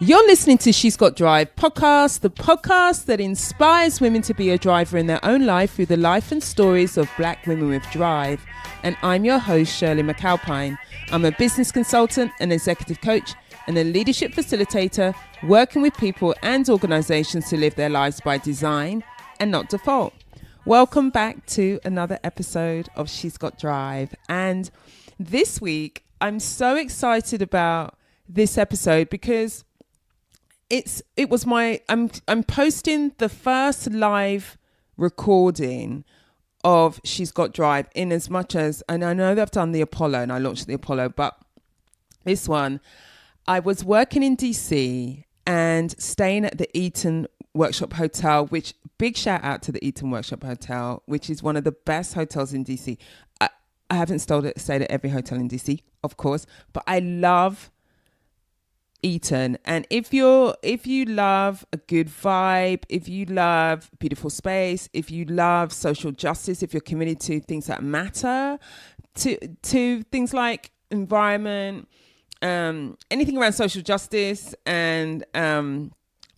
You're listening to She's Got Drive podcast, the podcast that inspires women to be a driver in their own life through the life and stories of Black women with drive. And I'm your host, Shirley McAlpine. I'm a business consultant, an executive coach, and a leadership facilitator working with people and organizations to live their lives by design and not default. Welcome back to another episode of She's Got Drive. And this week, I'm so excited about this episode because I'm posting the first live recording of She's Got Drive in as much as, and I know that I've done the Apollo and I launched the Apollo, but this one, I was working in DC and staying at the Eaton Workshop Hotel, which big shout out to the Eaton Workshop Hotel, which is one of the best hotels in DC. I haven't stayed at every hotel in DC, of course, but I love Eaton. And if you love a good vibe, if you love beautiful space, if you love social justice, if you're committed to things that matter, to things like environment, anything around social justice and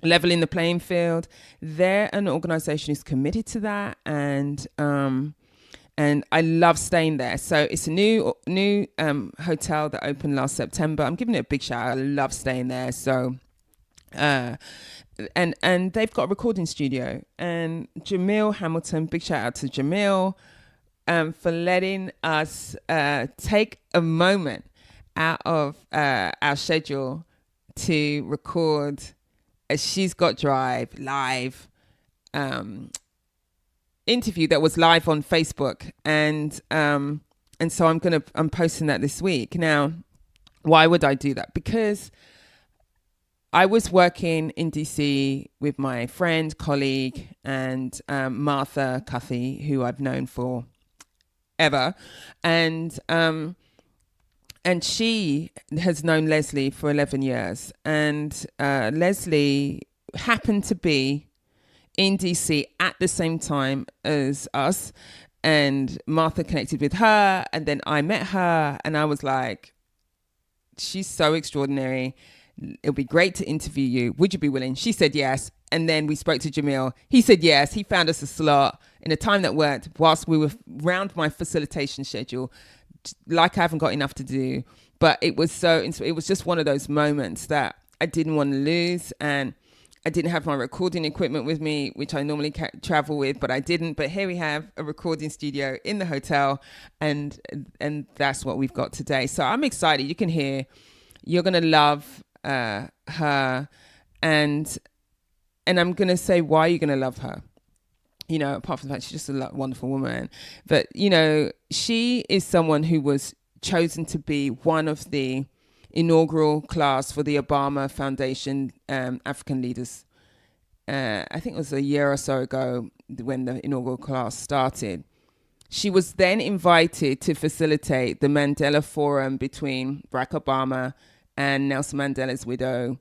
leveling the playing field, they're an organization who's committed to that, and I love staying there. So it's a new hotel that opened last September. I'm giving it a big shout out. I love staying there. So, and they've got a recording studio. And Jamil Hamilton, big shout out to Jamil for letting us take a moment out of our schedule to record a She's Got Drive live interview that was live on Facebook, and so I'm posting that this week. Now, why would I do that? Because I was working in DC with my friend, colleague, and Martha Cuthey, who I've known for ever, and she has known Lesley for 11 years, and Lesley happened to be in DC at the same time as us, and Martha connected with her, and then I met her, and I was like, she's so extraordinary. It'll be great to interview you. Would you be willing? She said yes. And then we spoke to Jamil. He said yes. He found us a slot in a time that worked whilst we were round my facilitation schedule, like I haven't got enough to do. But it was just one of those moments that I didn't want to lose, and I didn't have my recording equipment with me, which I normally travel with, but I didn't. But here we have a recording studio in the hotel, and that's what we've got today. So I'm excited. You can hear. You're going to love her, and I'm going to say why you're going to love her. You know, apart from the fact she's just a wonderful woman. But, you know, she is someone who was chosen to be one of the inaugural class for the Obama Foundation African Leaders. I think it was a year or so ago when the inaugural class started. She was then invited to facilitate the Mandela Forum between Barack Obama and Nelson Mandela's widow,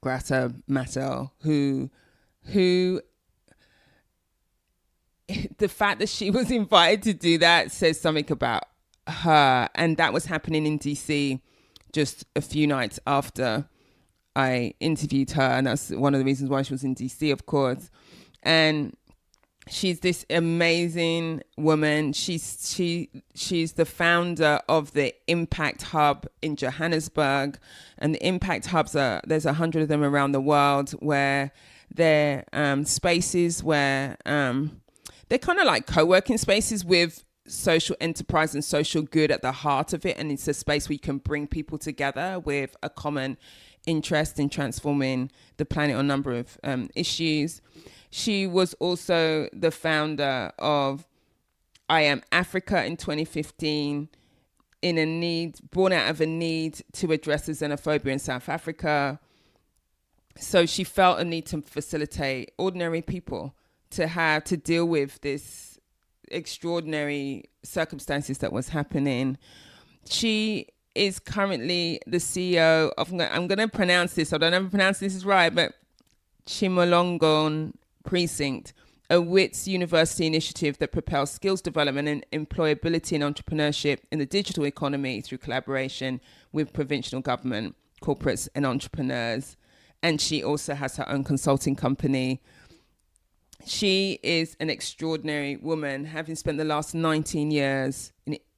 Greta Mattel, who the fact that she was invited to do that says something about her. And that was happening in DC just a few nights after I interviewed her. And that's one of the reasons why she was in DC, of course. And she's this amazing woman. She's the founder of the Impact Hub in Johannesburg. And the Impact Hubs there's 100 of them around the world, where they're spaces where they're kind of like co-working spaces with social enterprise and social good at the heart of it. And it's a space where you can bring people together with a common interest in transforming the planet on a number of issues. She was also the founder of I Am Africa in 2015, born out of a need to address the xenophobia in South Africa. So she felt a need to facilitate ordinary people to deal with this extraordinary circumstances that was happening. She is currently the CEO of, I'm going to pronounce this, I don't know if I pronounce this right, but Chimolongon Precinct, a WITS university initiative that propels skills development and employability and entrepreneurship in the digital economy through collaboration with provincial government corporates and entrepreneurs. And she also has her own consulting company. She is an extraordinary woman, having spent the last 19 years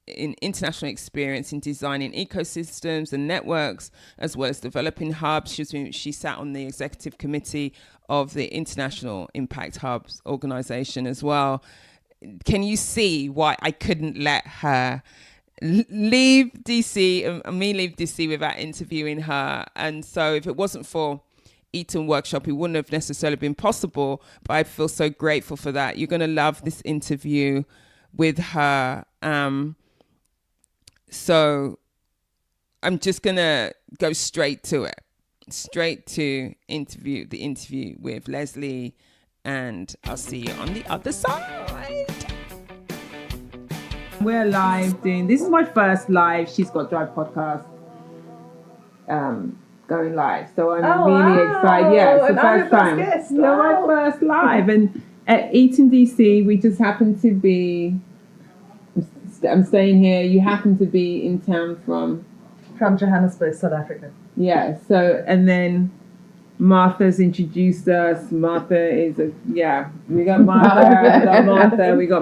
in international experience in designing ecosystems and networks, as well as developing hubs. She sat on the executive committee of the International Impact Hubs organization as well. Can you see why I couldn't let her leave DC and me leave DC without interviewing her? And so if it wasn't for Eton Workshop, it wouldn't have necessarily been possible, but I feel so grateful for that. You're going to love this interview with her. So I'm just going to go straight to the interview with Lesley, and I'll see you on the other side. We're live this is my first live She's Got Drive podcast going live. So I'm really excited. Yeah, it's the first time. My first live. And at Eton DC, we just happen to be, I'm staying here. You happen to be in town from Johannesburg, South Africa. Yeah. So, and then Martha's introduced us. Martha is we got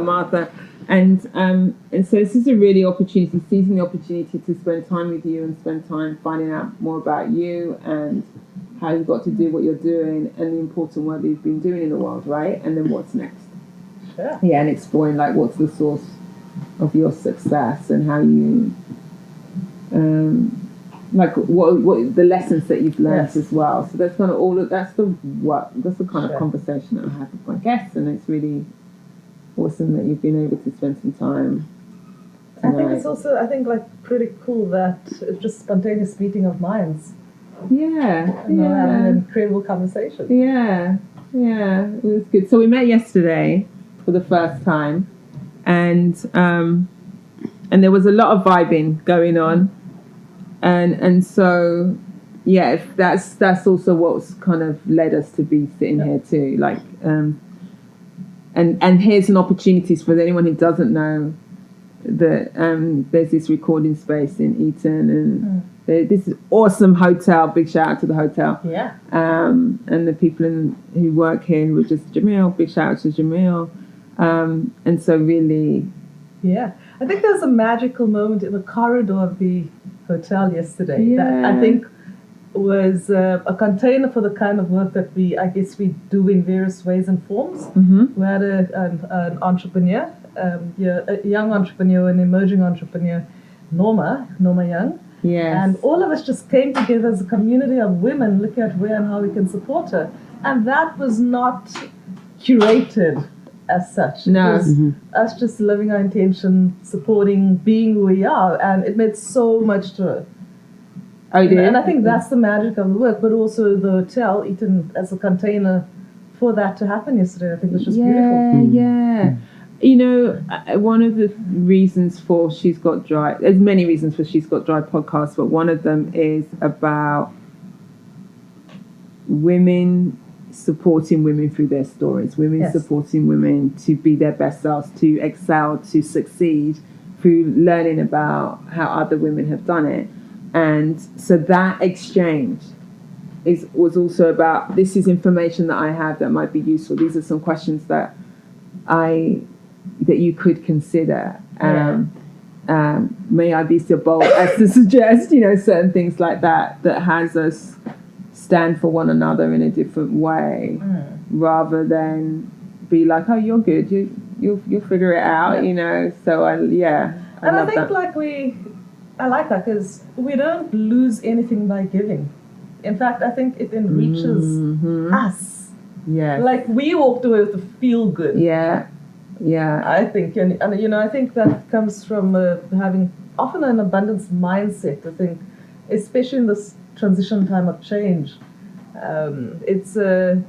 Martha. And so this is a really opportunity, seizing the opportunity to spend time with you and spend time finding out more about you and how you got to do what you're doing and the important work that you've been doing in the world, right? And then what's next? Sure. Yeah, and exploring like what's the source of your success and how you, like what the lessons that you've learned as well. So that's kind of that's the kind of conversation that I have with my guests, and it's really awesome that you've been able to spend some time tonight. I think it's also, pretty cool that it's just spontaneous meeting of minds. Yeah. And having an incredible conversation. Yeah. It was good. So we met yesterday for the first time, and there was a lot of vibing going on, and so that's also what's kind of led us to be sitting here too, like. And here's an opportunity for anyone who doesn't know that there's this recording space in Eton, and this is awesome hotel. Big shout out to the hotel. Yeah. And the people who work here who are just Jamil. Big shout out to Jamil. And so really. Yeah. I think there's a magical moment in the corridor of the hotel yesterday that I think was a container for the kind of work that we do in various ways and forms. Mm-hmm. We had an entrepreneur, a young entrepreneur, an emerging entrepreneur, Norma Young. Yes. And all of us just came together as a community of women looking at where and how we can support her. And that was not curated as such. No. It was us just living our intention, supporting, being who we are. And it meant so much to her. Oh, did? And I think that's the magic of the work, but also the hotel, Eton, as a container for that to happen yesterday, I think was just beautiful. Yeah. You know, one of the reasons for She's Got Drive, there's many reasons for She's Got Drive podcast, but one of them is about women supporting women through their stories, women supporting women to be their best selves, to excel, to succeed through learning about how other women have done it. And so that exchange was also about, this is information that I have that might be useful. These are some questions that you could consider. May I be so bold as to suggest, certain things like that has us stand for one another in a different way, rather than be like, oh, you're good, you'll figure it out, So I like that because we don't lose anything by giving. In fact, I think it enriches us. Yeah. Like we walked away with a feel good. Yeah. I think, and I think that comes from having often an abundance mindset. I think, especially in this transition time of change, it's the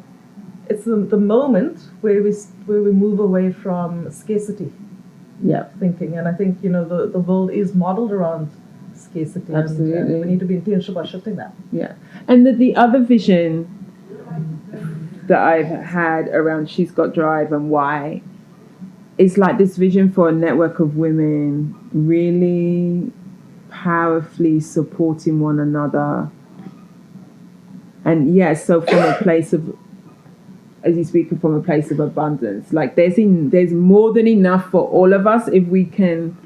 moment where we move away from scarcity. Thinking, and I think the world is modeled around scarcity. Absolutely, and we need to be intentional about shifting that. Yeah, and the other vision that I've had around She's Got Drive and why is like this vision for a network of women really powerfully supporting one another And yeah, so from a place of, as you speak, from a place of abundance, like there's more than enough for all of us if we can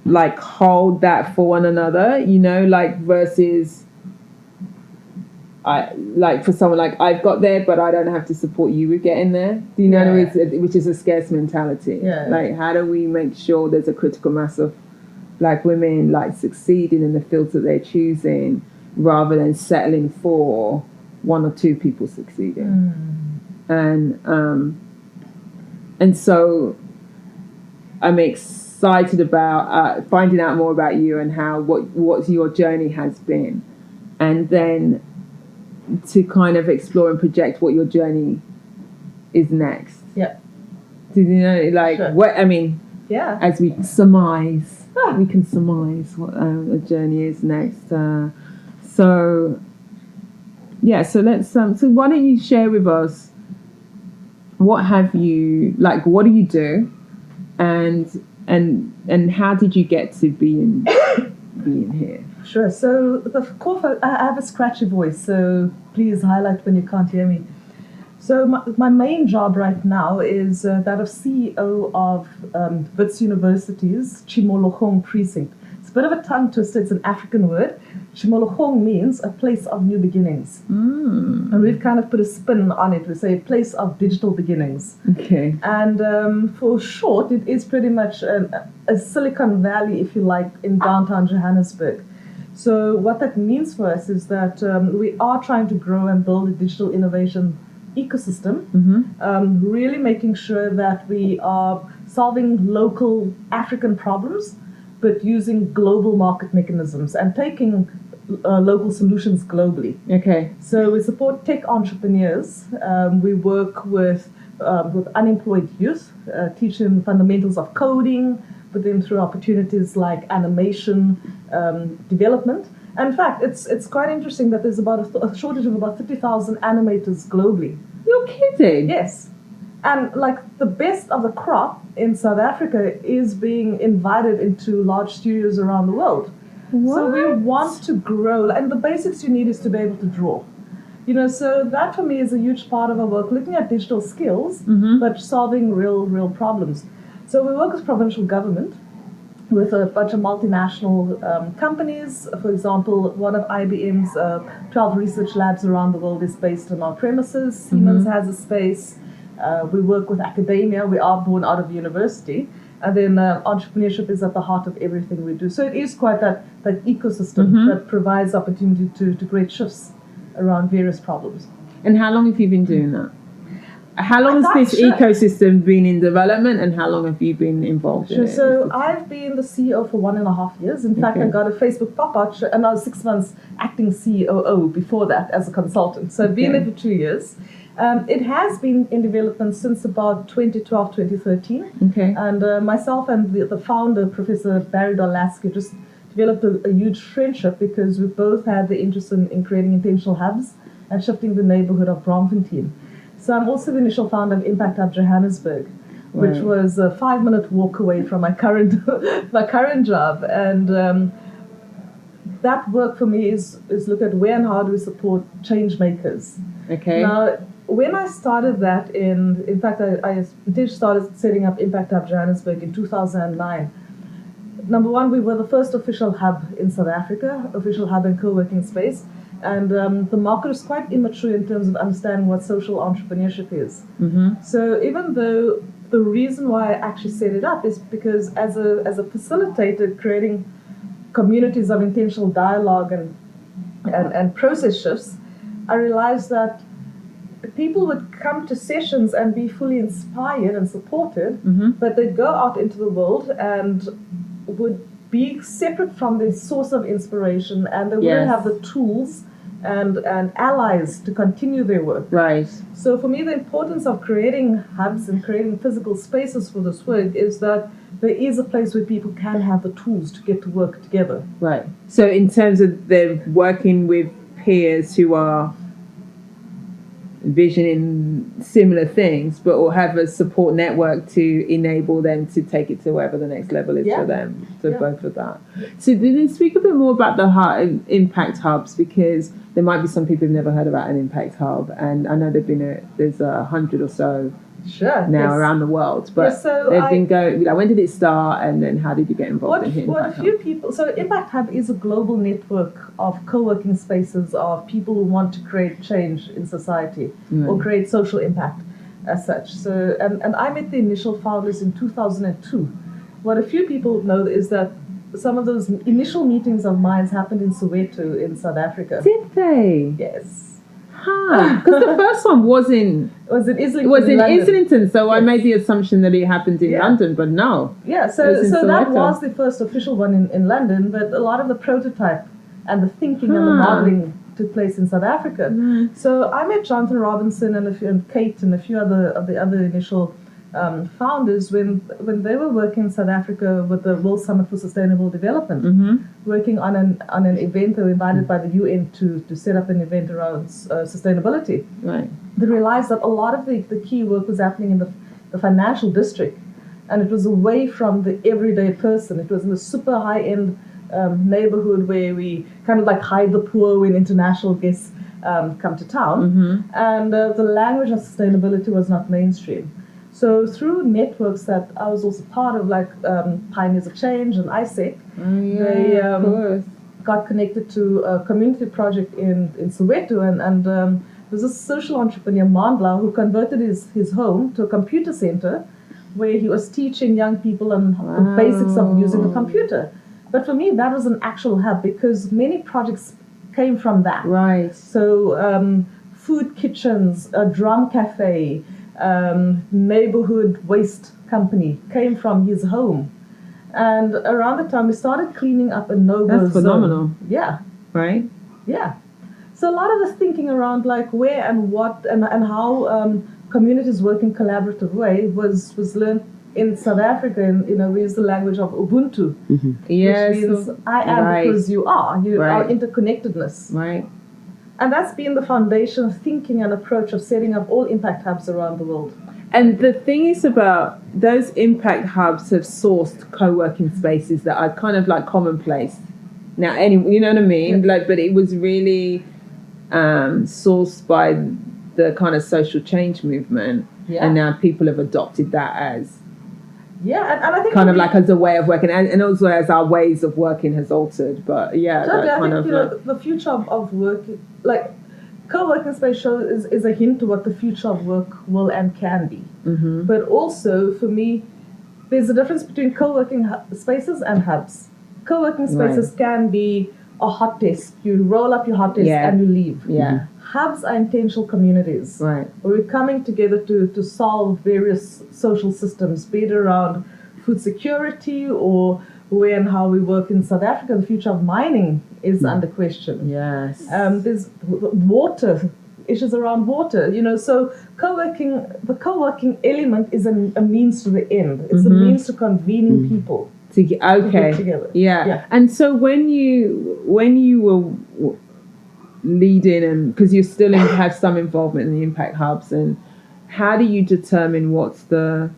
like hold that for one another, you know, like versus I like for someone like I've got there but I don't have to support you with getting there. Do you know what I mean? Which is a scarce mentality. Yeah. Like how do we make sure there's a critical mass of Black women like succeeding in the fields that they're choosing rather than settling for one or two people succeeding. And so I'm excited about finding out more about you and how what your journey has been, and then to kind of explore and project what your journey is next. Yeah. Do you know, like, sure. what I mean? Yeah. As we surmise, we can surmise what a journey is next. So let's. So why don't you share with us what have you like? What do you do, and how did you get to being here? Sure. So the core, I have a scratchy voice, so please highlight when you can't hear me. So my main job right now is that of CEO of Wits University's Chimologong precinct. It's a bit of a tongue twister. It's an African word. Chimologong means a place of new beginnings. And we've kind of put a spin on it. We say a place of digital beginnings. Okay. And for short, it is pretty much a Silicon Valley, if you like, in downtown Johannesburg. So what that means for us is that we are trying to grow and build a digital innovation ecosystem, really making sure that we are solving local African problems, but using global market mechanisms and taking local solutions globally. Okay. So we support tech entrepreneurs. We work with unemployed youth, teaching fundamentals of coding, put them through opportunities like animation development. And in fact, it's quite interesting that there's about a shortage of about 50,000 animators globally. You're kidding? Yes. And like the best of the crop in South Africa is being invited into large studios around the world. What? So we want to grow, and the basics you need is to be able to draw. You know, so that for me is a huge part of our work, looking at digital skills, but solving real problems. So we work with provincial government, with a bunch of multinational companies. For example, one of IBM's 12 research labs around the world is based on our premises. Siemens has a space. We work with academia. We are born out of university. And then entrepreneurship is at the heart of everything we do. So it is quite that ecosystem that provides opportunity to create shifts around various problems. And how long have you been doing that? How long has this ecosystem been in development, and how long have you been involved in it? So I've been the CEO for 1.5 years. In fact, I got a Facebook pop-out, and I was 6 months acting COO before that as a consultant. So I've been there for 2 years. It has been in development since about 2012, 2013. Okay. And myself and the founder, Professor Barry Dolaski, just developed a huge friendship because we both had the interest in creating intentional hubs and shifting the neighborhood of Braamfontein. So I'm also the initial founder of Impact Hub Johannesburg, which was a 5-minute walk away from my current job. And that work for me is look at where and how do we support change makers. Okay. Now, when I started that in fact, I started setting up Impact Hub Johannesburg in 2009. Number one, we were the first official hub in South Africa, official hub and co-working space. And the market is quite immature in terms of understanding what social entrepreneurship is. So even though the reason why I actually set it up is because as a facilitator creating communities of intentional dialogue and process shifts, I realized that people would come to sessions and be fully inspired and supported, but they'd go out into the world and would be separate from their source of inspiration, and they wouldn't have the tools and allies to continue their work. Right. So for me, the importance of creating hubs and creating physical spaces for this work is that there is a place where people can have the tools to get to work together. Right. So in terms of them working with peers who are envisioning similar things, but will have a support network to enable them to take it to wherever the next level is for them. So both of that. So then speak a bit more about the impact hubs, because there might be some people who've never heard about an impact hub, and I know there's 100 or so now around the world, but they've been going. Like, when did it start, and then how did you get involved in Impact Hub? So Impact Hub is a global network of co-working spaces of people who want to create change in society or create social impact as such. So and I met the initial founders in 2002. What a few people know is that some of those initial meetings of mine happened in Soweto in South Africa. Did they? Yes. Because the first one was in Islington, so I made the assumption that it happened in London, but no. Yeah, so that was the first official one in London, but a lot of the prototype and the thinking and the modeling took place in South Africa. So I met Jonathan Robinson and Kate and a few of the other initial founders when they were working in South Africa with the World Summit for Sustainable Development, working on an event. They were invited by the UN to set up an event around sustainability. Right. They realized that a lot of the key work was happening in the financial district, and it was away from the everyday person. It was in the super high-end neighborhood where we kind of like hide the poor when international guests come to town, and the language of sustainability was not mainstream. So through networks that I was also part of, like Pioneers of Change and ISEC, they got connected to a community project in Soweto, and there's a social entrepreneur, Mandla, who converted his home to a computer center where he was teaching young people on the basics of using a computer. But for me, that was an actual hub because many projects came from that. Right. So food kitchens, a drum cafe, neighborhood waste company came from his home. And around the time we started cleaning up a no-go zone. That's phenomenal. Yeah. Right? Yeah. So a lot of the thinking around like where and what and how communities work in collaborative way was learned in South Africa. And we use the language of Ubuntu, Yes, which means I am because you are. Our interconnectedness. Right. And that's been the foundation of thinking and approach of setting up all impact hubs around the world. And the thing is about those impact hubs have sourced co-working spaces that are kind of like commonplace. Now, you know what I mean? Yeah. But it was really sourced by the kind of social change movement. Yeah. And now people have adopted that as and I think kind of like as a way of working, and also as our ways of working has altered. But I think the future of work, like co-working space is a hint to what the future of work will and can be. But also for me, there's a difference between co-working spaces and hubs. Co-working spaces can be a hot desk. You roll up your hot desk and you leave. Yeah. Hubs are intentional communities. Right. Where we're coming together to solve various social systems, be it around food security or where and how we work in South Africa. The future of mining is under question. Yes. There's water, issues around water. So the co-working element is a means to the end. It's a means to convening people. To get together. Yeah. And so when you were leading, and because you still have some involvement in the impact hubs, and how do you determine what's the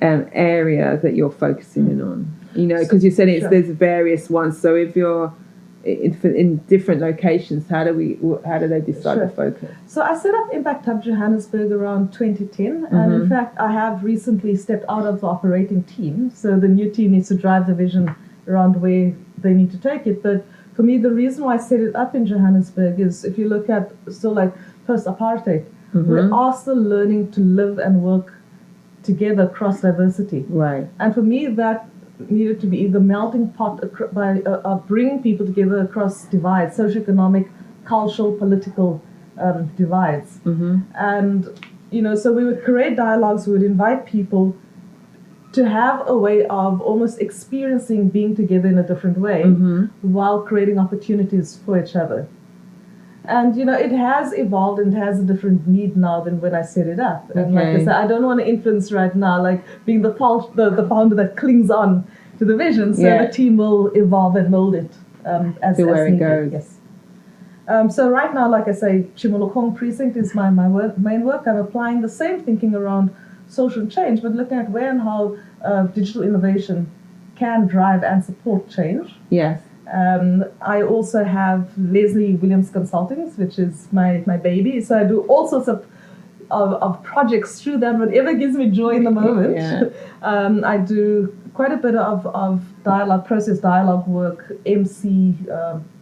area that you're focusing in on? Because you said there's various ones. So if you're in different locations, how do they decide to focus? So I set up Impact Hub Johannesburg around 2010, and in fact I have recently stepped out of the operating team. So the new team needs to drive the vision around where they need to take it. But for me, the reason why I set it up in Johannesburg is if you look at still like post-apartheid, we are still learning to live and work together across diversity. Right. And for me, that needed to be the melting pot of bringing people together across divides, socioeconomic, cultural, political divides. And, so we would create dialogues, we would invite people to have a way of almost experiencing being together in a different way while creating opportunities for each other. And, it has evolved and has a different need now than when I set it up. And like I said, I don't want to influence right now, like being the founder that clings on to the vision. So the team will evolve and mold it as where it needed. goes. Yes. So right now, like I say, Chimolokong Precinct is my main work. I'm applying the same thinking around social change, but looking at where and how digital innovation can drive and support change. Yes. I also have Lesley Williams Consultings, which is my baby. So I do all sorts of projects through that, whatever gives me joy in the moment. Yeah. I do quite a bit of dialogue, process dialogue work, MC,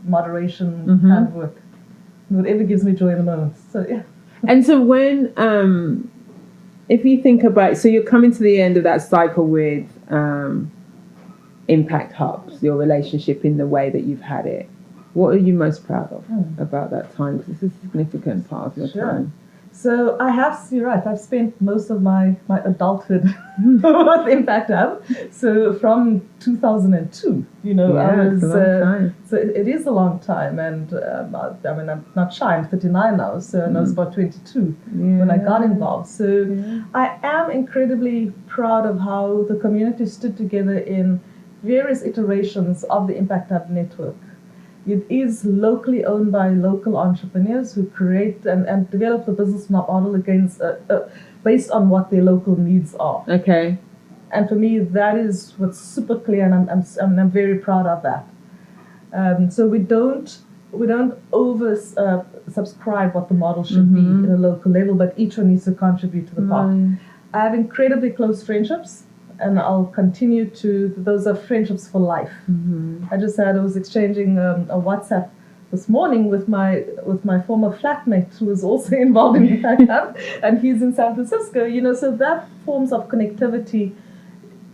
moderation kind of work. Whatever gives me joy in the moment. So yeah. And so when, if you think about, so you're coming to the end of that cycle with Impact Hubs, your relationship in the way that you've had it. What are you most proud of about that time? Because it's a significant part of your time. So you're right, I've spent most of my adulthood with Impact Hub. So from 2002, I was, so it is a long time. And I'm not shy, I'm 39 now, so and I was about 22 when I got involved. So I am incredibly proud of how the community stood together in various iterations of the Impact Hub network. It is locally owned by local entrepreneurs who create and develop the business model based on what their local needs are. Okay. And for me, that is what's super clear, and I'm very proud of that. So we don't over subscribe what the model should be at a local level, but each one needs to contribute to the pot. I have incredibly close friendships, and I'll continue to. Those are friendships for life. I was exchanging a WhatsApp this morning with my former flatmate who was also involved in Impact Hub, and he's in San Francisco. So that forms of connectivity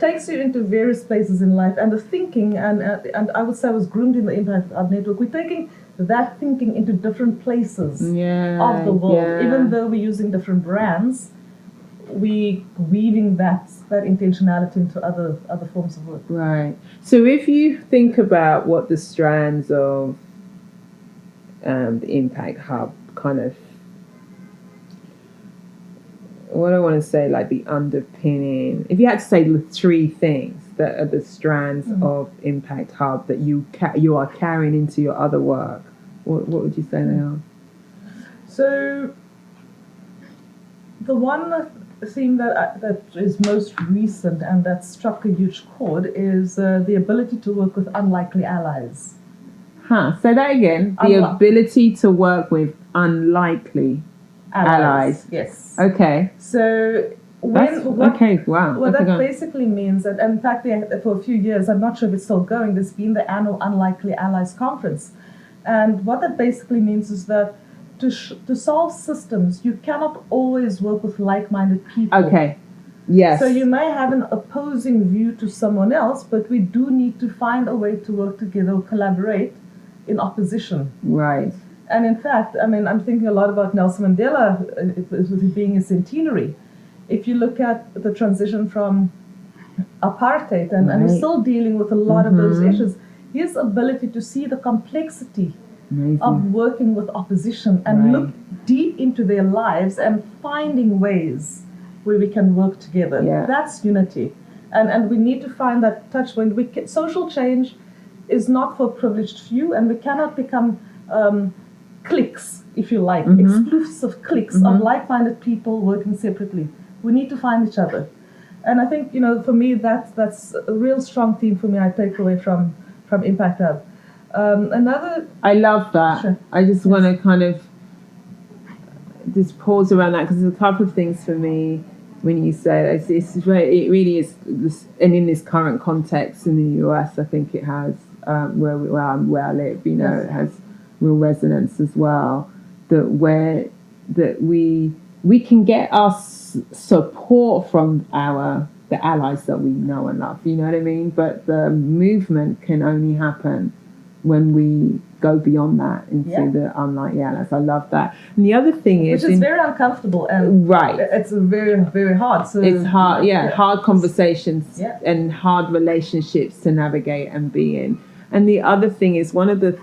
takes you into various places in life, and the thinking and I would say I was groomed in the Impact Hub network. We're taking that thinking into different places of the world, even though we're using different brands. We weaving that intentionality into other forms of work. Right. So if you think about what the strands of the Impact Hub kind of, what I want to say, like the underpinning, if you had to say the three things that are the strands of Impact Hub that you are carrying into your other work, what would you say they are? So the one theme that is most recent and that struck a huge chord is the ability to work with unlikely allies. Say that again. The ability to work with unlikely allies. Yes. Okay. So What that basically means that, in fact, for a few years, I'm not sure if it's still going, there's been the annual Unlikely Allies Conference. And what that basically means is that to solve systems, you cannot always work with like-minded people. Okay. Yes. So you may have an opposing view to someone else, but we do need to find a way to work together or collaborate in opposition. Right. And in fact, I'm thinking a lot about Nelson Mandela with being a centenary. If you look at the transition from apartheid, and we're still dealing with a lot of those issues, his ability to see the complexity of working with opposition and look deep into their lives and finding ways where we can work together. That's unity. And we need to find that touch point. Social change is not for a privileged few, and we cannot become cliques, if you like, exclusive cliques of like-minded people working separately. We need to find each other. And I think, for me, that's a real strong theme for me I take away from Impact Hub. I love that. Sure. I just want to kind of just pause around that, because there's a couple of things for me when you say it really is this, and in this current context in the US, I think it has where I live, it has real resonance as well. That we can get our support from the allies that we know and love. You know what I mean? But the movement can only happen when we go beyond that into the unlikely allies. I love that. And the other thing is... Which is very uncomfortable, and it's very, very hard. So it's hard, hard conversations and hard relationships to navigate and be in. And the other thing is one of the...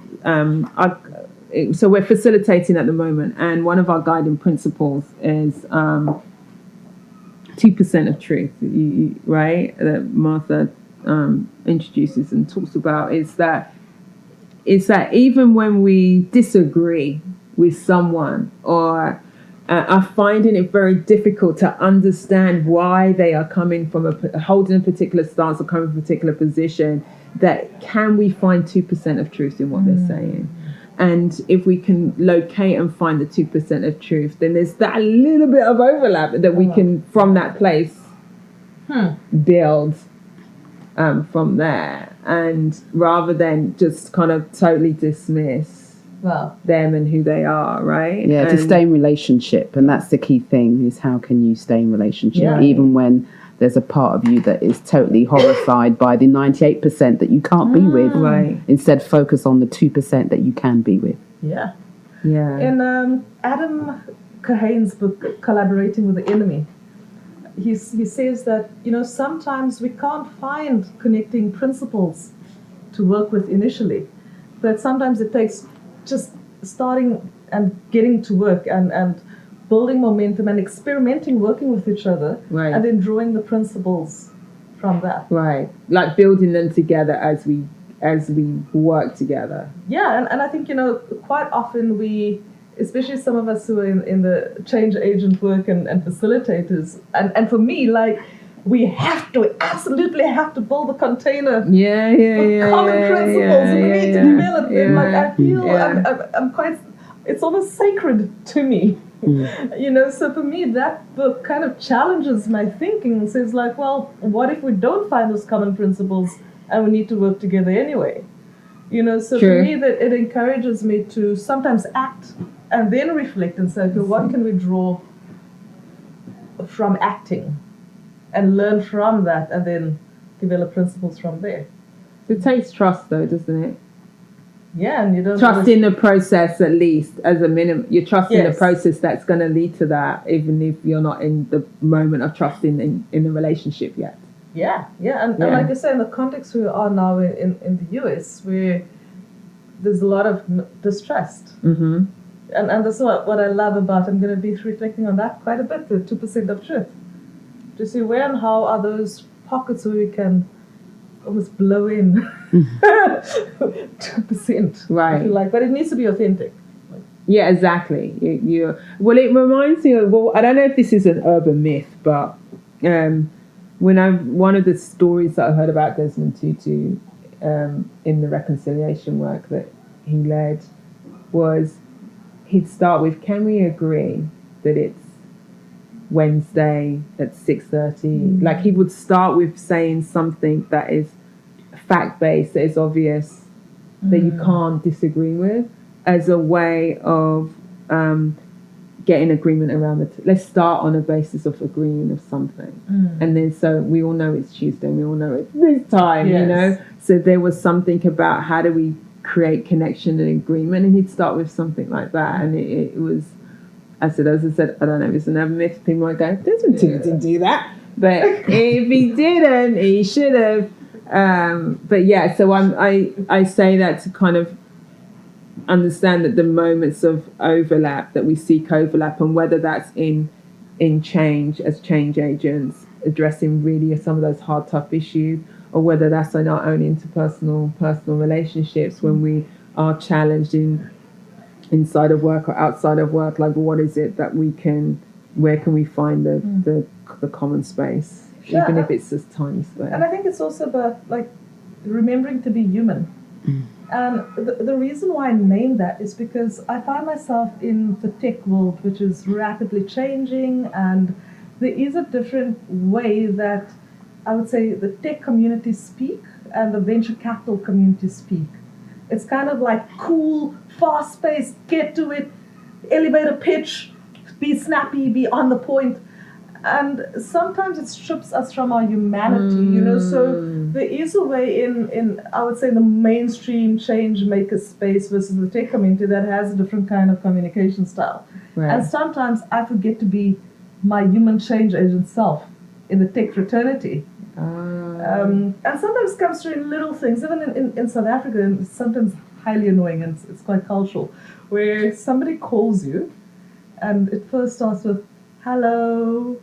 so we're facilitating at the moment, and one of our guiding principles is 2% of truth, right? That Martha introduces and talks about, is that is that even when we disagree with someone or are finding it very difficult to understand why they are coming from holding a particular stance or coming from a particular position, that can we find 2% of truth in what they're saying? And if we can locate and find the 2% of truth, then there's that little bit of overlap that we can, from that place, build from there. And rather than just kind of totally dismiss them and who they are, right? Yeah, to stay in relationship. And that's the key thing, is how can you stay in relationship, even when there's a part of you that is totally horrified by the 98% that you can't be with. Right. Instead, focus on the 2% that you can be with. Yeah. Yeah. In Adam Cahane's book, Collaborating with the Enemy, he says that, sometimes we can't find connecting principles to work with initially. But sometimes it takes just starting and getting to work and building momentum and experimenting, working with each other, and then drawing the principles from that. Right, like building them together as we work together. Yeah, and I think, quite often we, especially some of us who are in the change agent work and facilitators, and for me, like, we absolutely have to build a container with common principles. We need to develop them. Like, I feel I'm quite, it's almost sacred to me. So for me, that book kind of challenges my thinking and says, like, well, what if we don't find those common principles and we need to work together anyway? So for me, that it encourages me to sometimes act and then reflect and say, okay, what can we draw from acting and learn from that and then develop principles from there. It takes trust, though, doesn't it? Yeah, and you don't trust in the process, at least as a minimum. You're trusting the process that's going to lead to that, even if you're not in the moment of trusting in the relationship yet. Yeah, and like I say, in the context we are now in the US, where there's a lot of distrust. Mm-hmm. And that's what I love about, I'm going to be reflecting on that quite a bit, the 2% of truth. To see where and how are those pockets where we can almost blow in 2%. Right. If you like, but it needs to be authentic. Yeah, exactly. Well, it reminds me of, I don't know if this is an urban myth, but one of the stories that I heard about Desmond Tutu in the reconciliation work that he led was he'd start with, can we agree that it's Wednesday at 6:30? Like, he would start with saying something that is fact-based, that is obvious, that you can't disagree with, as a way of getting agreement around let's start on a basis of agreeing of something. And then so we all know it's Tuesday, we all know it's this time, so there was something about how do we create connection and agreement, and he'd start with something like that. And it was, as I said, I don't know if it's another myth. People might go, Desmond Tutu didn't do that, but if he didn't, he should have. But yeah, so I say that to kind of understand that the moments of overlap, that we seek overlap, and whether that's in change as change agents addressing really some of those hard, tough issues, or whether that's in our own interpersonal personal relationships when we are challenged inside of work or outside of work. Like, what is it that where can we find the common space, even if it's just tiny space? And I think it's also about, like, remembering to be human. And the reason why I named that is because I find myself in the tech world, which is rapidly changing, and there is a different way that I would say the tech community speak and the venture capital community speak. It's kind of like cool, fast-paced, get to it, elevator pitch, be snappy, be on the point. And sometimes it strips us from our humanity, so there is a way in I would say, the mainstream change maker space versus the tech community that has a different kind of communication style. Right. And sometimes I forget to be my human change agent self in the tech fraternity. And sometimes it comes through in little things, even in South Africa, and it's sometimes highly annoying, and it's quite cultural, where somebody calls you and it first starts with, hello,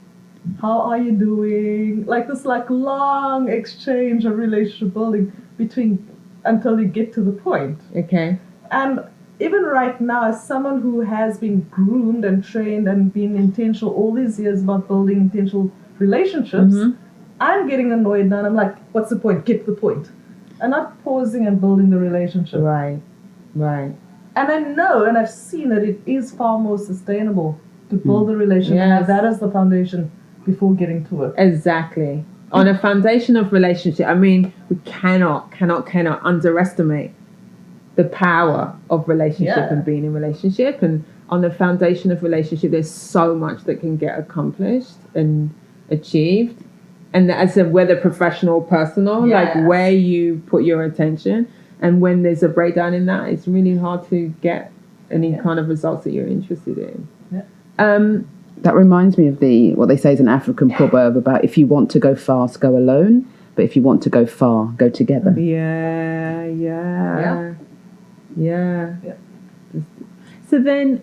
how are you doing? Like this long exchange of relationship building between until you get to the point. Okay. And even right now, as someone who has been groomed and trained and been intentional all these years about building intentional relationships, I'm getting annoyed now, and I'm like, what's the point? Get to the point. And not pausing and building the relationship. Right. And I know, and I've seen that it is far more sustainable to build the relationship and have that as the foundation before getting to it. Exactly. On a foundation of relationship, I mean, we cannot underestimate the power of relationship and being in relationship. And on the foundation of relationship, there's so much that can get accomplished and achieved. And as a, whether professional or personal, like where you put your attention. And when there's a breakdown in that, it's really hard to get any kind of results that you're interested in. That reminds me of what they say is an African proverb about if you want to go fast, go alone, but if you want to go far, go together. Yeah. So then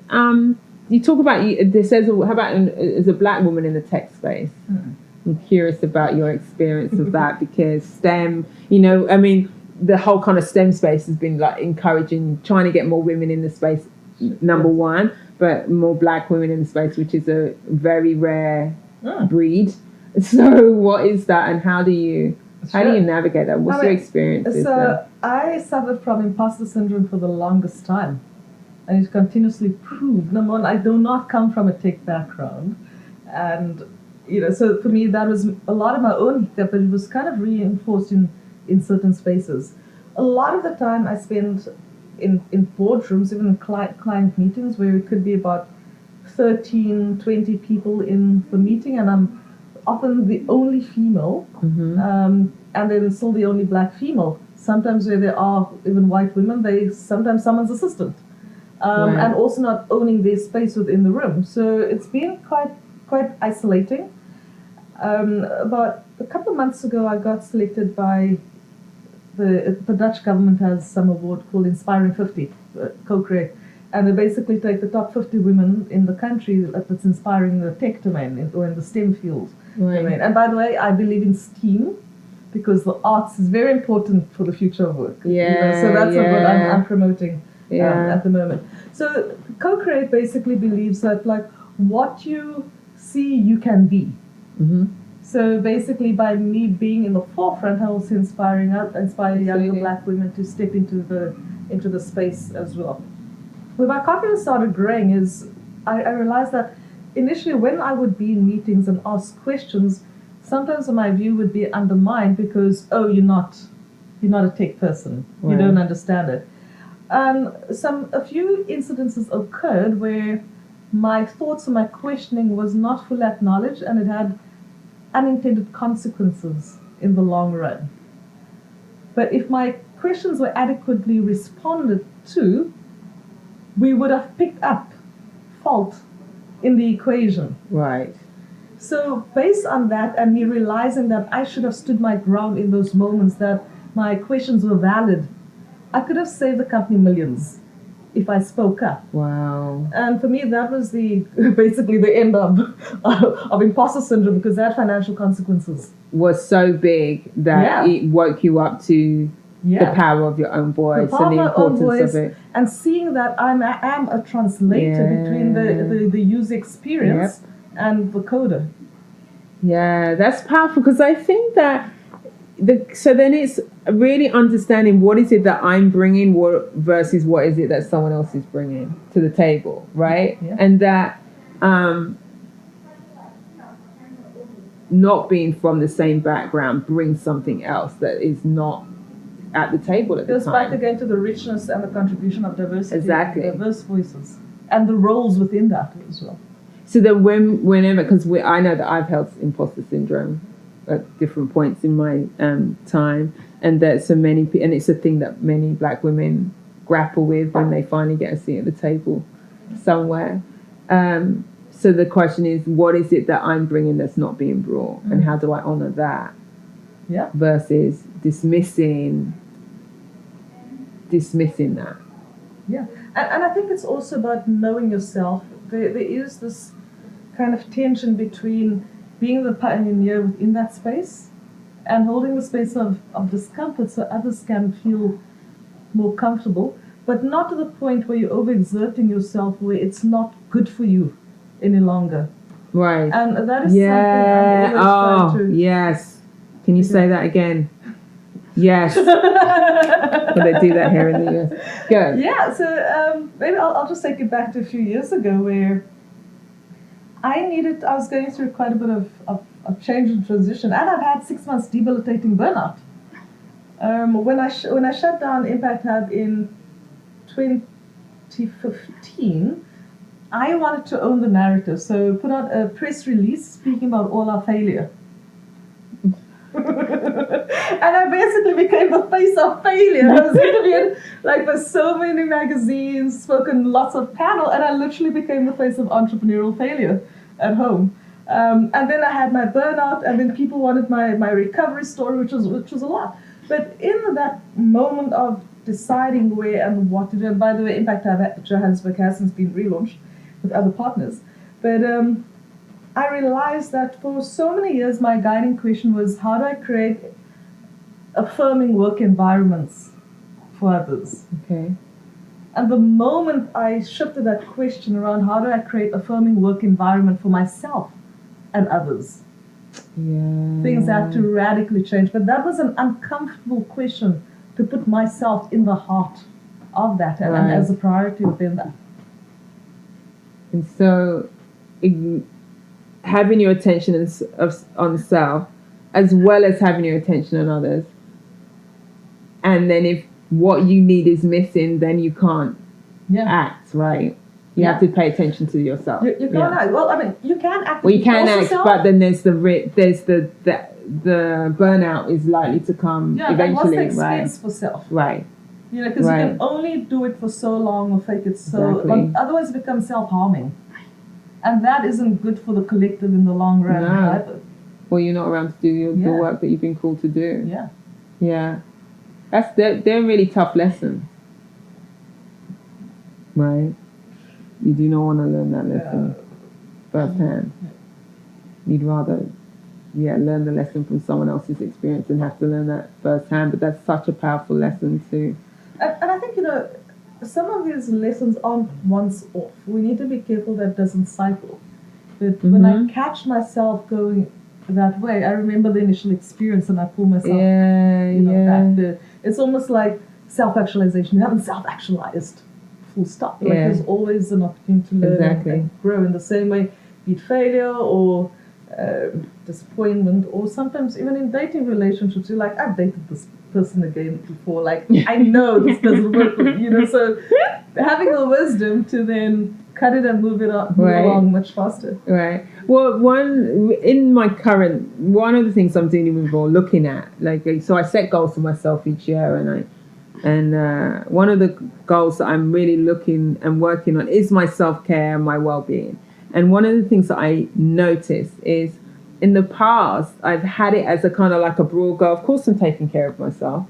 you talk about, this says, how about as a black woman in the tech space? I'm curious about your experience of that, because STEM, I mean, the whole kind of STEM space has been like encouraging, trying to get more women in the space, number one, but more black women in the space, which is a very rare breed. So what is that, and how do you navigate that? What's your experience? I suffered from imposter syndrome for the longest time, and it's continuously proved. Number one, I do not come from a tech background, and so for me that was a lot of my own hiccup, but it was kind of reinforced in certain spaces. A lot of the time I spent in boardrooms, even in client meetings, where it could be about 13, 20 people in the meeting, and I'm often the only female, and then still the only black female. Sometimes where there are even white women, sometimes someone's assistant, and also not owning their space within the room. So it's been quite isolating. About a couple of months ago, I got selected by the Dutch government has some award called Inspiring 50, co-create, and they basically take the top 50 women in the country that's inspiring the tech domain or in the STEM field domain. And by the way, I believe in STEAM because the arts is very important for the future of work. So that's what I'm promoting at the moment. So co-create basically believes that like what you see, you can be. So basically, by me being in the forefront, I also inspire younger black women to step into the space as well. Where my confidence started growing is I realized that initially when I would be in meetings and ask questions, sometimes my view would be undermined because you're not a tech person, you don't understand it. A few incidences occurred where my thoughts and my questioning was not fully acknowledged, and it had unintended consequences in the long run. But if my questions were adequately responded to, we would have picked up fault in the equation. Right. So based on that, and me realizing that I should have stood my ground in those moments, that my questions were valid, I could have saved the company millions if I spoke up. Wow. And for me, that was basically the end of imposter syndrome, because that financial consequences was so big that it woke you up to the power of your own voice and the importance of it. And seeing that I am a translator between the user experience and the coder. Yeah, that's powerful, because I think that so then it's really understanding what is it that I'm bringing versus what is it that someone else is bringing to the table, right? Yeah. And that not being from the same background brings something else that is not at the table at the time. It goes back again to the richness and the contribution of diversity, exactly, diverse voices, and the roles within that as well. So that whenever, because I know that I've held imposter syndrome at different points in my time, and that so many, and it's a thing that many black women grapple with when they finally get a seat at the table somewhere. So the question is, what is it that I'm bringing that's not being brought, and how do I honor that? Yeah. Versus dismissing that. Yeah, and I think it's also about knowing yourself. There is this kind of tension between being the pioneer within that space and holding the space of discomfort so others can feel more comfortable, but not to the point where you're overexerting yourself, where it's not good for you any longer. Right. And that is something I'm always trying to... yes. Can you say that again? Yes. But they do that here in the US. Go. Yeah, so maybe I'll just take it back to a few years ago where I was going through quite a bit of change and transition, and I've had 6 months debilitating burnout. When I shut down Impact Hub in 2015, I wanted to own the narrative, so put out a press release speaking about all our failure. And I basically became the face of failure. I was interviewed for so many magazines, spoken lots of panel, and I literally became the face of entrepreneurial failure at home. And then I had my burnout, and then people wanted my recovery story, which was a lot. But in that moment of deciding where and what to do, and by the way, Impact Hub Johannesburg has since been relaunched with other partners, but I realized that for so many years my guiding question was, how do I create affirming work environments for others? Okay. And the moment I shifted that question around, how do I create affirming work environment for myself and others? Yeah. Things had to radically change. But that was an uncomfortable question to put myself in the heart of that and as a priority within that. And so having your attention on self as well as having your attention on others. And then if what you need is missing, then you can't act, right? You have to pay attention to yourself. You can't act. Well, I mean, you can act. Well, you can act, but then there's the burnout is likely to come eventually, and what's the expense for self? Right. You know, because you can only do it for so long or fake it so... Otherwise it becomes self-harming. And that isn't good for the collective in the long run either. Well, you're not around to do the work that you've been called to do. Yeah. Yeah. They're really tough lessons. Right? You do not want to learn that lesson firsthand. You'd rather learn the lesson from someone else's experience and have to learn that firsthand. But that's such a powerful lesson too. And I think, some of these lessons aren't once off. We need to be careful that doesn't cycle. But when I catch myself going that way, I remember the initial experience and I pull myself back. It's almost like self-actualization. You haven't self-actualized, full stop. There's always an opportunity to learn and grow in the same way, be it failure or disappointment, or sometimes even in dating relationships, you're like, I've dated this person again before, I know this doesn't work for me, so having the wisdom to then cut it and move along much faster. Right. Well, one of the things I'm dealing with or looking at, so I set goals for myself each year, and one of the goals that I'm really looking and working on is my self-care and my well-being. And one of the things that I notice is, in the past, I've had it as a kind of like a broad goal. Of course, I'm taking care of myself,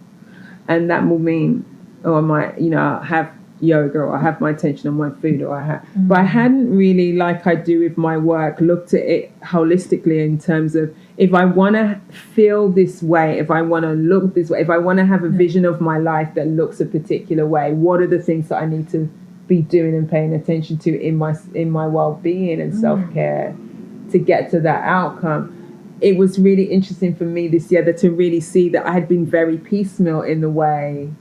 and that will mean, I have yoga, or I have my attention on my food, or but I hadn't really, like I do with my work, looked at it holistically in terms of, if I want to feel this way, if I want to look this way, if I want to have a vision of my life that looks a particular way, what are the things that I need to be doing and paying attention to in my well-being and self-care to get to that outcome. It was really interesting for me this year to really see that I had been very piecemeal in the way,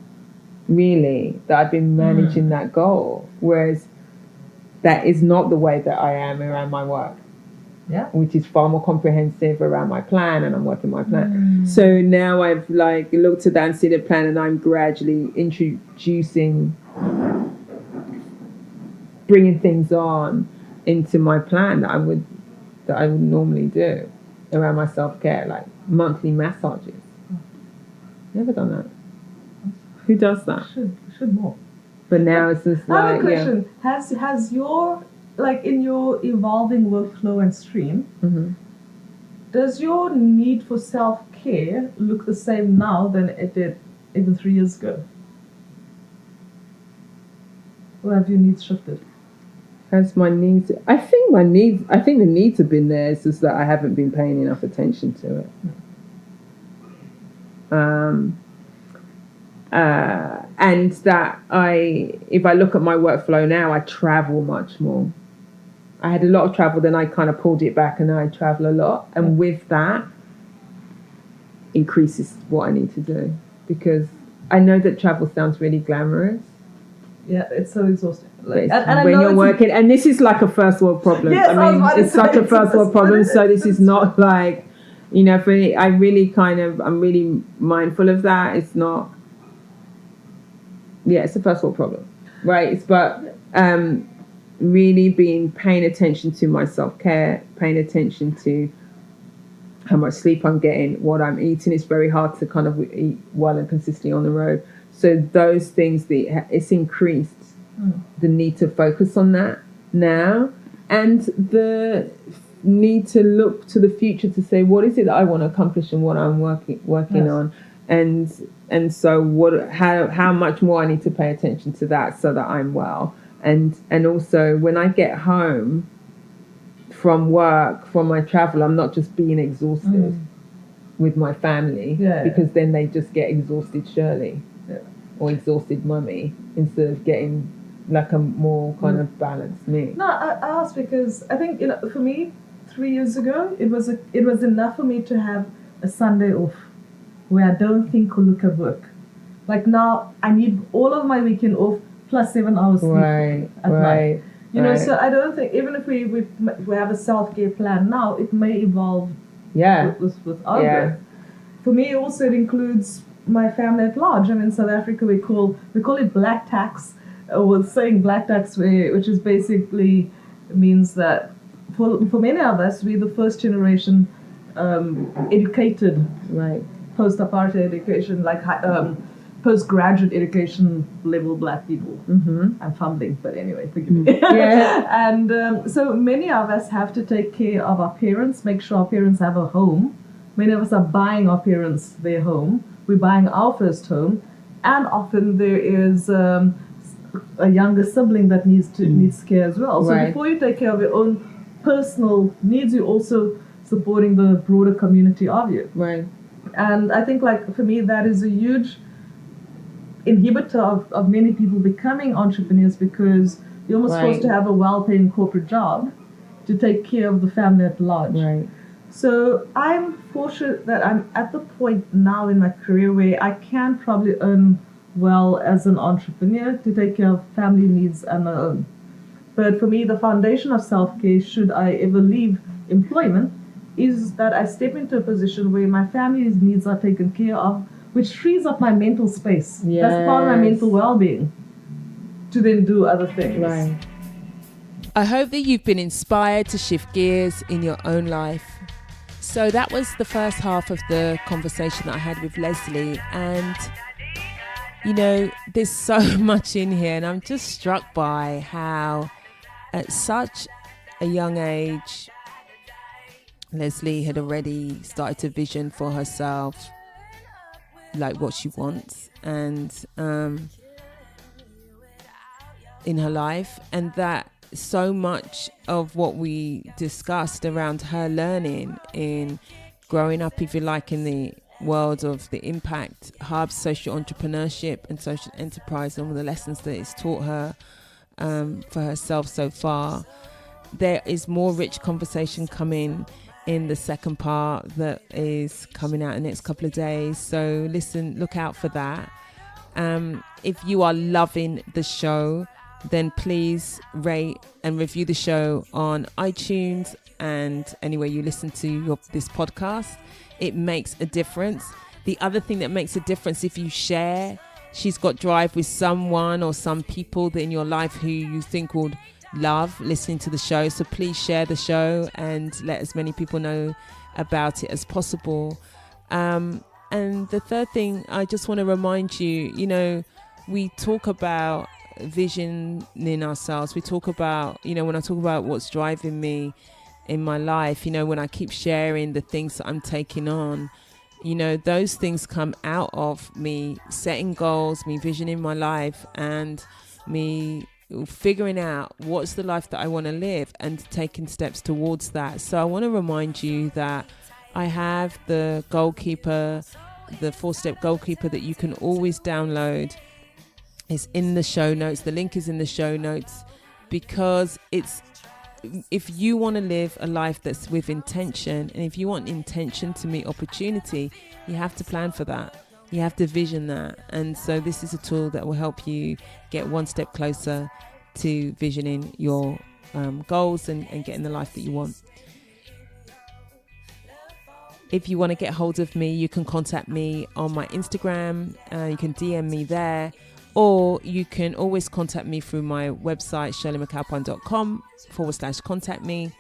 really, that I've been managing that goal, whereas that is not the way that I am around my work. Yeah. Which is far more comprehensive around my plan, and I'm working my plan. So now I've looked at that and seen the plan, and I'm gradually bringing things on into my plan that I would normally do around my self-care, like monthly massages. Never done that. Who does that? Should more. But now it's just I have a question. Has your, in your evolving workflow and stream, does your need for self-care look the same now than it did even 3 years ago? Or have your needs shifted? Has my needs? I think the needs have been there. It's just that I haven't been paying enough attention to it. And that if I look at my workflow now, I travel much more. I had a lot of travel, then I kind of pulled it back, and now I travel a lot. And with that, increases what I need to do, because I know that travel sounds really glamorous. Yeah, it's so exhausting. Like, and when you're working, and this is like a first world problem. Yes, I mean, it's such a first world problem. So this is not like, you know, for me, I'm really mindful of that. It's not. Yeah, it's a first world problem, right? But really paying attention to my self-care, paying attention to how much sleep I'm getting, what I'm eating. It's very hard to kind of eat well and consistently on the road. So those things, it's increased the need to focus on that now, and the need to look to the future to say, what is it that I want to accomplish and what I'm working on, and so how much more I need to pay attention to that so that I'm well, and also when I get home from work, from my travel, I'm not just being exhausted with my family, because then they just get exhausted Shirley or exhausted mummy, instead of getting like a more kind of balanced me. No, I asked because I think, you know, for me 3 years ago it was enough for me to have a Sunday off where I don't think or look at work. Like now I need all of my weekend off plus 7 hours sleep at night. You know, so I don't think, even if we have a self-care plan now, it may evolve with our growth. For me also, it includes my family at large. I mean, in South Africa we call it black tax, or saying black tax, which is basically means that for many of us, we're the first generation educated, post-apartheid education, like postgraduate education level black people. I'm fumbling, but anyway, forgive me. And so many of us have to take care of our parents, make sure our parents have a home. Many of us are buying our parents their home. We're buying our first home, and often there is a younger sibling that needs care as well. So before you take care of your own personal needs, you're also supporting the broader community of you. And I think, like, for me, that is a huge inhibitor of many people becoming entrepreneurs, because you're almost supposed to have a well-paying corporate job to take care of the family at large. So I'm fortunate that I'm at the point now in my career where I can probably earn well as an entrepreneur to take care of family needs and my own. But for me, the foundation of self-care, should I ever leave employment, is that I step into a position where my family's needs are taken care of, which frees up my mental space. That's part of my mental well-being, to then do other things. I hope that you've been inspired to shift gears in your own life. So that was the first half of the conversation that I had with Lesley, and you know, there's so much in here, and I'm just struck by how at such a young age Lesley had already started to vision for herself like what she wants and in her life, and that so much of what we discussed around her learning in growing up, if you like, in the world of the Impact Hub, social entrepreneurship and social enterprise, and all the lessons that it's taught her for herself so far. There is more rich conversation coming in the second part that is coming out in the next couple of days. So listen, look out for that. If you are loving the show, then please rate and review the show on iTunes and anywhere you listen to this podcast. It makes a difference. The other thing that makes a difference, if you share She's Got Drive with someone or some people that in your life who you think would love listening to the show. So please share the show and let as many people know about it as possible. And the third thing, I just want to remind you, you know, we talk about vision in ourselves. We talk about, you know, when I talk about what's driving me in my life, you know, when I keep sharing the things that I'm taking on, you know, those things come out of me setting goals, me visioning my life, and me figuring out what's the life that I want to live and taking steps towards that. So I want to remind you that I have the goalkeeper, the 4-step goalkeeper that you can always download It's in the show notes. The link is in the show notes, because if you want to live a life that's with intention, and if you want intention to meet opportunity, you have to plan for that. You have to vision that. And so this is a tool that will help you get one step closer to visioning your goals and getting the life that you want. If you want to get hold of me, you can contact me on my Instagram. You can DM me there, or you can always contact me through my website, shirleymcalpine.com/contact me.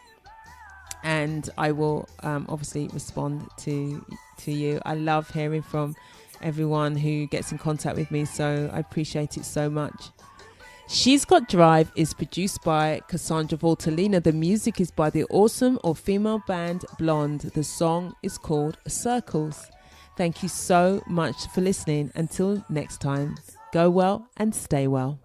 And I will obviously respond to you. I love hearing from everyone who gets in contact with me, so I appreciate it so much. She's Got Drive is produced by Cassandra Voltalina. The music is by the awesome all-female band Blonde. The song is called Circles. Thank you so much for listening. Until next time, go well and stay well.